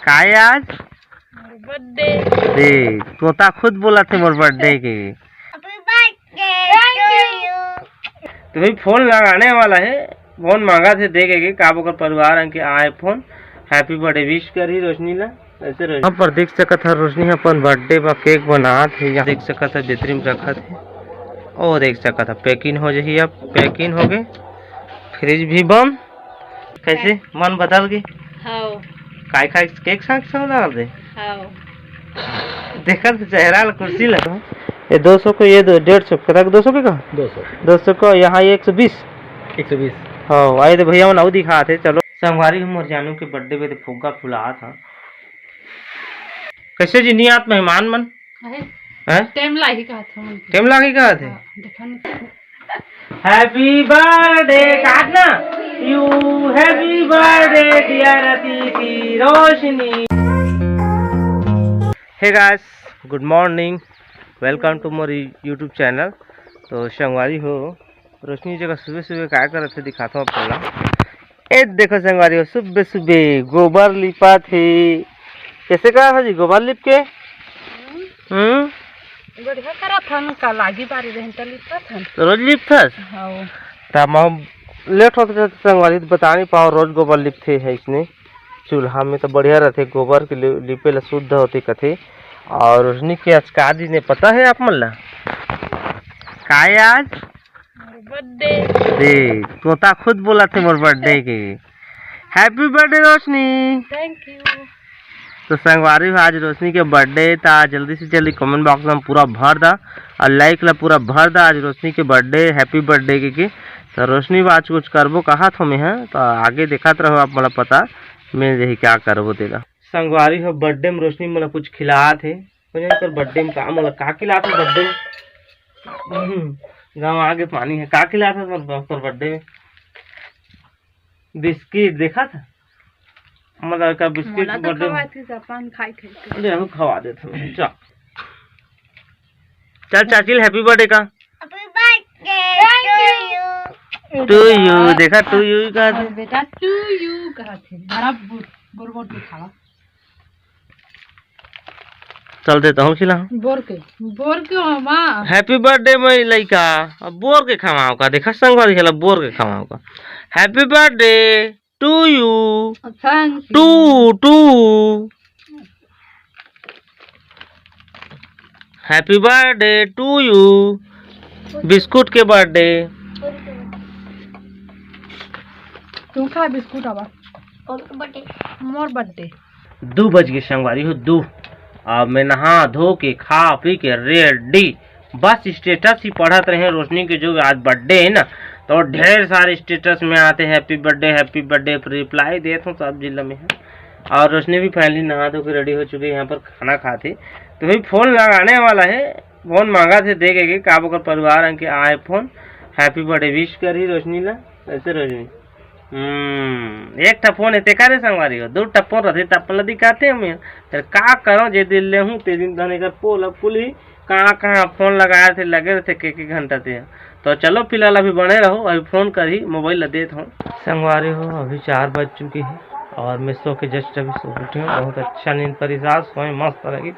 काय आज बर्थडे दे तोता खुद बोला थे मोर बर्थडे के। तुम्हें फोन लगाने वाला है, फोन मांगा थे देखे के का ओकर परिवार अंके आए फोन हैप्पी बर्थडे विश करी रोशनी ला। ऐसे रोशनी यहाँ पर देख सकत है रोशनी अपन बर्थडे बा केक बनात है, यहाँ देख सकत है बेहतरीन रखत है और देख सकत है पैकिंग हो जाही। अब पैकिंग हो गए, फ्रिज भी बम। कैसे मन बदल गए? हाउ काय काय केक साथ डाल दे। हाउ देखा तो चेहरा कुर्सी लगा। ये 200 को, ये 150 का 200 के का 200 को, यहाँ 120 हाँ आए तो भैया नाउ दिखा थे। चलो संगवारी हम और जानू के बर्थडे पे तो फुग्गा फुला था। कैसे जी नहीं आप मेहमान मन हैं? टाइम लागी का था, टाइम लागी का थे। देखा नहीं। हैप्पी बर्थडे काटना you, happy birthday dear Atithi Roshni. Hey guys, good morning, welcome to मोर यूट्यूब चैनल। तो संगवारी हो रोशनी जगह सुबह सुबह क्या कर रहे थे दिखाता हूँ पहला। ए देखो संगवारी हो सुबह सुबह गोबर लिपा थे। कैसे कहा था जी गोबर लिप के? बढ़िया करा था का लागी बारी रहन त लिपता था रोज लिप था। हाउ तब हम लेट होते थे संगवारी तो बता नहीं पाओ रोज गोबर लिपते है इसने चूल्हा में तो बढ़िया रहते गोबर के लिपे ला शुद्ध होते कथे। और रोशनी के आज का दिन पता है आप मन ला काय आज बर्थडे दे तोता खुद बोला थे मोर बर्थडे के। Happy birthday Roshni. Thank you. तो संगवारी आज रोशनी के बर्थडे था, जल्दी से जल्दी कमेंट बॉक्स में पूरा भर दा और लाइक ला पूरा भर दा आज रोशनी के बर्थडे हैप्पी बर्थडे के। तो रोशनी आज कुछ करबो कहा था मैं है तो आगे देखा रहो आप मतलब पता मैं यही क्या करबो तेरा। संगवारी हो बर्थडे में रोशनी मतलब कुछ खिला थे कर बर्थडे में का मतलब का खिला था बर्थडे में गाँव आगे पानी है का खिला था बर्थडे में? बिस्किट देखा था मतलब का बिस्किट बर्थडे जापान खाई खाई अरे हम खवा देते हैं। चल चाची हैप्पी बर्थडे का टू यू। देखा टू यू कहा थे बेटा, टू यू कहा थे बड़ा बोर दिखावा। चल देता हूँ खिला बोर के मां हैप्पी बर्थडे में लइका अब बोर के खवाओ का। देखा संगवारी खेला बोर के खवाओ का। Happy birthday to you thank to happy birthday to you. Biscuit के बर्थडे तुम खा बिस्कुट आवा मोर बर्थडे 2 बज गए संगवारी हो 2। अब मैं नहा धो के खा पी के रेडी बस स्टेटस ही पढ़त रहे रोशनी के जो आज बर्थडे है ना तो ढेर सारे स्टेटस में आते हैप्पी बर्थडे रिप्लाई देता हूँ सब जिला में है। और रोशनी भी फाइनली नहा धो के रेडी हो चुकी है, यहाँ पर खाना खाते तो भाई फोन लगाने वाला है। फोन मांगा थे देखे के का ओकर परिवार अंके आए फोन हैप्पी बर्थडे विश करी रोशनी ला। ऐसे रोशनी एक टफोन है तेका रे संगवारी हो 2 टफोन रहते तपन ला दिखाते हमें फिर का करो जे दिल ले हूँ ते दिन धने कर पोल पुल ही कहाँ फोन लगाए थे लगे रहते के घंटा थे। तो चलो फिलहाल अभी बने रहो, अभी फोन कर ही मोबाइल ला देता हूँ। संगवारी हो अभी 4 बज चुकी है और मैं सो के जस्ट अभी सो उठी हूँ। बहुत अच्छा नींद परिसार सोए मस्त लगी।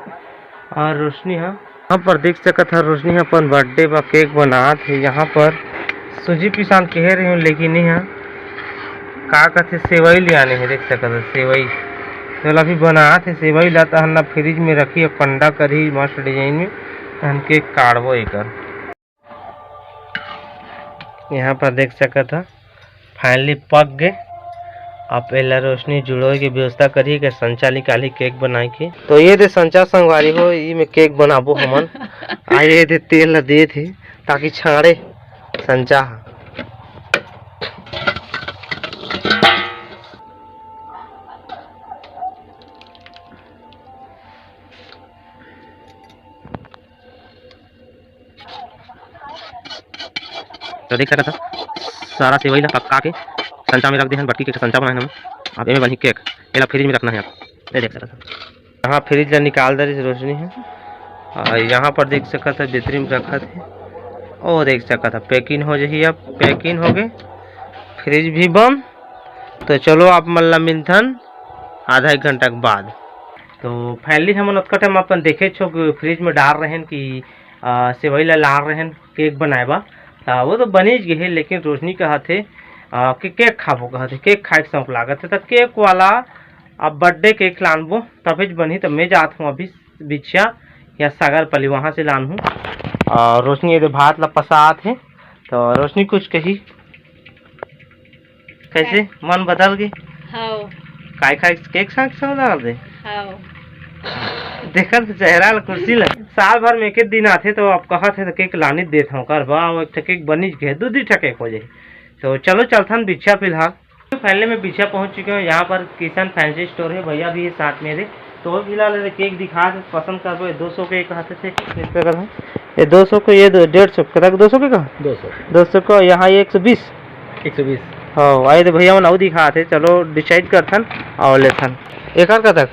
और रोशनी यहाँ पर देख सकत है रोशनी अपन बर्थडे बा केक बना थे। यहाँ पर सूजी पिसान कह रही हूँ लेकिन यहाँ का कहते सेवई ले आने हैं। देख सकते हैं सेवई तो अभी बना थे सेवई लाता हन्ना फ्रिज में रखी है पंडा करी मस्त डिजाइन में तहन के काटबो एक। यहाँ पर देख सकत है फाइनली पक गए। अब पहला रोशनी जुड़ो की व्यवस्था करी के संचा निकाली केक बनाए के। तो ये दे संचा संगवारी हो ये में केक बनाबो हमन आए थे तेल दे थे ताकि छाड़े संचा। तो देख सकता था सारा सेवई ला पका के संचा में रख दे बटकी के संचा बनाए हम। अब एमे बनी केक एला फ्रिज में रखना है। आप ये देख सकता था यहाँ फ्रिज ला निकाल दे रही रोशनी है। और यहाँ पर देख सकता था बेहतरीन रखा थे और देख सकता था पैकिंग हो जाही। अब पैकिंग हो गए, फ्रिज भी बम। तो चलो आप मल्ला मिलथन आधा एक घंटा के बाद। तो फाइनली हम उसका टाइम अपन देखे छो कि फ्रिज में डाल रहे हैं कि सेवई ला रहे हैं केक बनाएबा। वो तो बनी गए है, लेकिन रोशनी कहा थे कि केक खाबो, कहा थे केक खाए के शौक लागत है। तो केक वाला अब बर्थडे केक लानबो तभी बनी। तो मैं जात हूँ अभी बिछिया या सागर पली वहाँ से लान हूँ। और रोशनी ये भात ला पसात है। तो रोशनी कुछ कही, कैसे मन बदल गई? हाँ काय खाए केक साग सब डाल दे। हाँ देखल तो चेहरा ला कुर्सी लग साल भर में एक दिन आते। तो आप कहा थे तो केक लाने देता हूँ कर वाह एक केक बनी गए, दो केक हो जाए। तो चलो चलथन बिछा। फिलहाल पहले मैं बिछा पहुँच चुके हूँ। यहाँ पर किशन फैंसी स्टोर है, भैया भी है साथ मेरे। तो फिलहाल केक दिखा दे, पसंद कर दो। 200 के कहते थे इस पे कर ये 200 को, ये 150 का 200 के कहा 200 को, यहाँ ये 120 हाँ आए तो भैया वो दिखाते। चलो डिसाइड करथन और लेथन एक का तक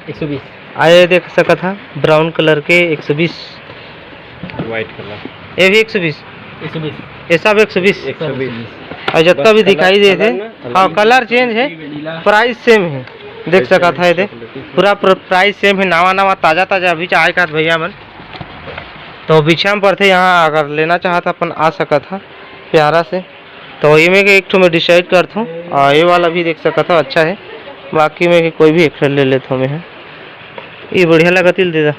120 आए देख सका था ब्राउन कलर के 120, वाइट कलर ये भी 120 ये सब 120 और जितना भी दिखाई दे थे। हाँ कलर चेंज है, प्राइस सेम है। देख सका था ये पूरा प्राइस सेम है। नवा नवा ताज़ा ताज़ा अभी आए का भैया मन। तो बिछा में पड़ते यहाँ अगर लेना चाहता अपन आ सका था प्यारा से। तो ये में एक ठो मैं डिसाइड करता हूँ। और ये वाला भी देख सका था अच्छा है। बाकी में कोई भी एक ले लेता हूँ मैं, ये बढ़िया लगा तिल दे दा।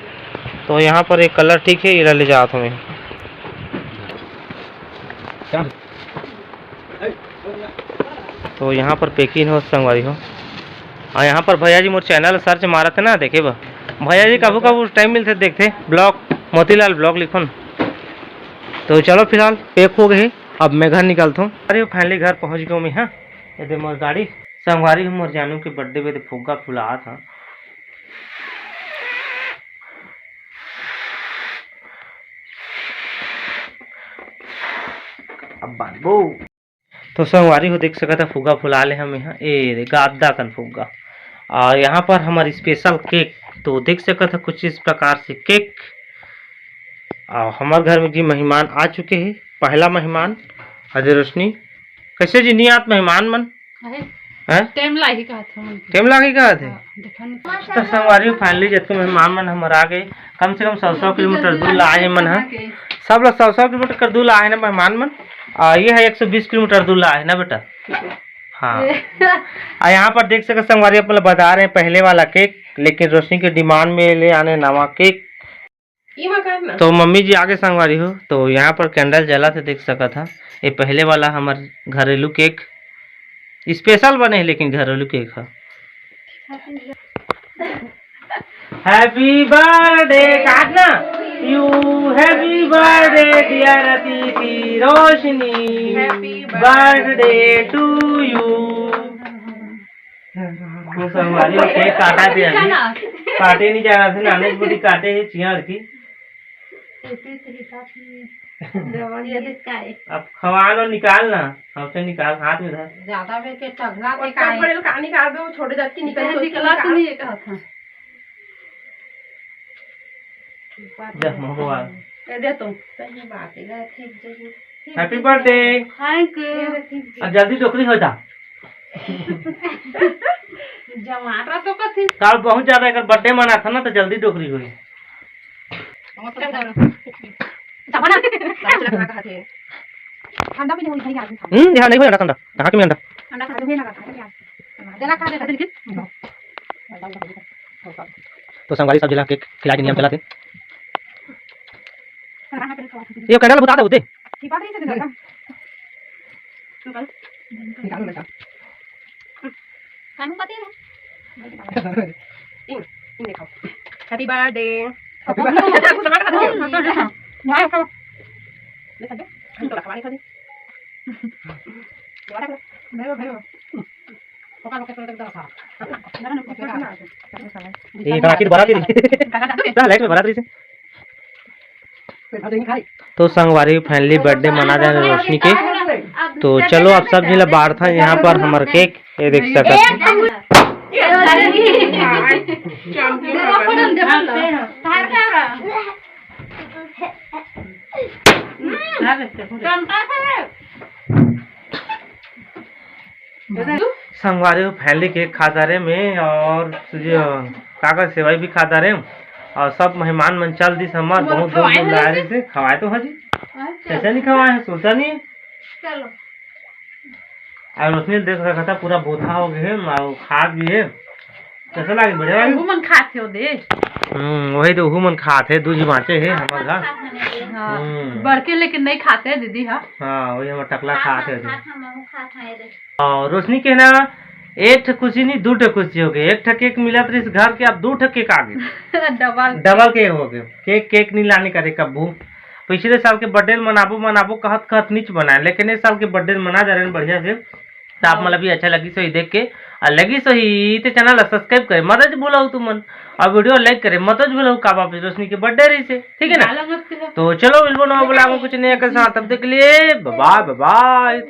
तो यहाँ पर एक कलर ठीक है, ये ले जाता हूँ मैं। तो यहाँ पर पैकिंग हो संगवारी हो। और यहाँ पर भैया जी मोर चैनल सर्च मारा थे ना, देखे बा भैया जी कभी कभी टाइम मिलते देखते ब्लॉग मोतीलाल ब्लॉग लिखो न। तो चलो फिलहाल पैक हो गए, अब मैं घर निकलता हूँ। अरे फाइनली घर पहुँच गया मैं। हाँ ये मोर गाड़ी संगवारी हूँ, मोर जानू के बर्थडे पे फुग्गा फुला था। अब बाबू तो संगवारी हो देख सका था फुग्गा फुला ले हम यहाँ ए गादा कन फुग्गा। और यहाँ पर हमारी स्पेशल केक तो देख सका था कुछ इस प्रकार से केक। और हमारे घर में जी मेहमान आ चुके हैं। पहला मेहमान अजय रोशनी, कैसे जी नहीं आत मेहमान मन है टाइम लागी कहा था टाइम लागे का थे। देखा नहीं तो संगवारी फाइनली जितने मेहमान मन हमारे आ गए, कम से कम 100 किलोमीटर दूर आए मन है। सब लोग 100 किलोमीटर कर दूर आए ना मेहमान मन। ये है 120 किलोमीटर दूर है ना बेटा। हाँ यहाँ पर देख सके संगवारी अपन बता रहे हैं पहले वाला केक, लेकिन रोशनी के डिमांड में ले आने नवा केक। तो मम्मी जी आगे संगवारी हो। तो यहाँ पर कैंडल जला थे देख सका था। ये पहले वाला हमारे घरेलू केक स्पेशल बने है, लेकिन घरेलू केक है। हैप्पी बर्थडे काटना you, happy birthday dear Atithi Roshni, birthday to you. संगवारी केक काटा थे अभी, काटे नहीं जा रहा था नाने बड़ी काटे है चियाड़ की। अब खवान और निकाल ना, हमसे निकाल हाथ में धर। ज्यादा में के टगला के का निकाल दो, छोटे जात की निकल निकला तो नहीं कहा था। जय भगवान दे तुम सही बात है। Happy birthday thank you. अब जल्दी टोकरी हो जा। जमारा तो कथी कल बहुत ज्यादा अगर बर्थडे मना था ना तो जल्दी टोकरी हुई। ठंडा भी नहीं खाई ध्यान नहीं हो ठंडा कहाँ के में अंडा ठंडा खा दे ना खा देना खा दे लेकिन। तो संगवारी सब जिला केक खिला के नियम चलाते। ये कैंडल बुता दे होते ठीक बात है से लगा तू कल निकाल बेटा कानू पति है इन देखो हैप्पी बर्थडे ना खाओ ले सकते हम तो खा दे भाई भाई पका लो के तो खा ये बाकी बड़ा थी चल लाइट में बड़ा थी से। तो संगवारी फाइनली बर्थडे मना रहे हैं रोशनी के। तो चलो अब सब जिला बाहर था यहाँ पर हमारा केक ये देख सकते संगवारी हो फैमिली केक खाता रहे मैं और तुझे काका सेवाई भी खाता रहे और सब मेहमान मन चल दी हमार बहुत दूर दूर ला रहे थे खवाए तो हाजी कैसे नहीं खवाए सोचा नहीं चलो और उसने देख रखा था पूरा बोधा हो गए और खाद भी है कैसा लगे बढ़िया लगे मन खाते हो दे वही तो मन खाते दूध बाँचे है हमारे घर बड़के लेकिन नहीं खाते हैं दीदी। हाँ हाँ वही हमारे टकला खाते हैं और रोशनी के ना एक ठे खुशी नहीं दो ठे खुशी हो गई एक ठे केक मिला तो इस घर के अब दो ठे केक आ गए डबल केक हो गए केक नहीं लाने का कब्बू पिछले साल के बर्थडे मनाबो कहत कहत नीच बनाए लेकिन इस साल के बर्थडे मना जा रहे हैं बढ़िया से तो आप मतलब भी अच्छा लगी सही देख के और लगी सही तो चैनल सब्सक्राइब करे मदद बोलाऊ तुम और वीडियो लाइक करे मत बोलाऊ का वापस रोशनी के बर्थडे रही से ठीक है ना। तो चलो बिल्कुल बोला कुछ नहीं कर तब तक के लिए बाय बाय।